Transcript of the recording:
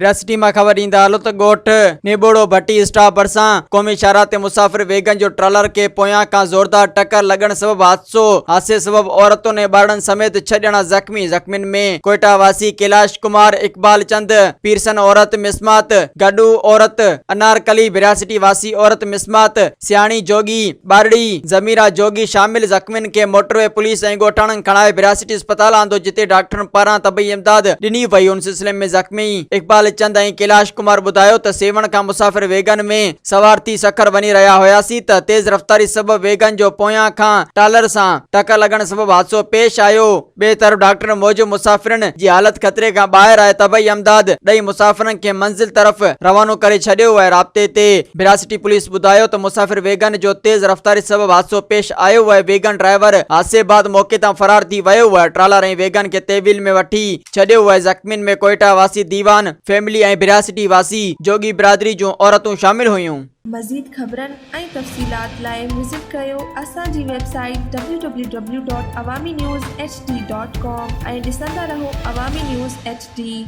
विरासती मां ख़बर ईंदा हलो त ॻोठ निबोड़ो भट्टी स्टॉप भरिसां क़ौमी शाहराह ते मुसाफ़िर वेगन जो ट्रॉलर के पोयां खां ज़ोरदार टक्कर लगण सबब हादसे सबब औरतों ने ॿारनि समेत 6 ॼणा ज़ख्मी। ज़ख्मियुनि में कोयटा वासी कैलाश कुमार, इकबाल चंद, पीरसन औरत मिसमात, गडू औरत अनारकली, विरासती वासी औरत मिसमात, सियाणी जोगी बारड़ी, जमीरा जोगी शामिल। ज़ख्मियुनि के मोटरवे पुलिस ऐं ॻोठाणनि खणाए विरासती अस्पताल आंदो, जिते डॉक्टरनि पारां तबी इमदाद ॾिनी वई। उन सिलसिले में ज़ख्मी इकबाल चंद ऐं कैलाश कुमार ॿुधायो त सेवण खां मुसाफ़िर वेगन में सवार थी सखर वञी रहिया हुयासीं त तेज़ रफ़्तारी सबब वेगन जो पोयां खां टालर सां टक्कर लगण सबब हादसो पेश आयो। ॿिए तरफ़ डॉक्टर मौजूद मुसाफ़िरनि जी हालत खतरे खां ॿाहिरि आहे। तबई इमदाद ॾेई मुसाफ़िरनि खे मंज़िल तरफ़ रवानो करे छॾियो आहे। राब्ते ते विरासती पुलिस ॿुधायो त मुसाफ़िर वेगन जो तेज़ रफ़्तारी सबब हादसो पेश आयो आहे। वेगन ड्राइवर हादसे बाद मौके तां फरार थी वियो आहे। ट्रॉलर ऐं वेगन के तहवील में वठी छॾियो आहे। ज़ख्मियुनि में कोयटा वासी दीवान फैमिली ऐं विरासती वासी जोगी बिरादरी जूं औरतूं शामिल हुयूं। मज़ीद ख़बरनि ऐं तफ़सीलात लाइ विज़िट कयो असांजी वेबसाइट www.awamiNewsHD.com ऐं ॾिसंदा रहो अवामी न्यूज़ HD।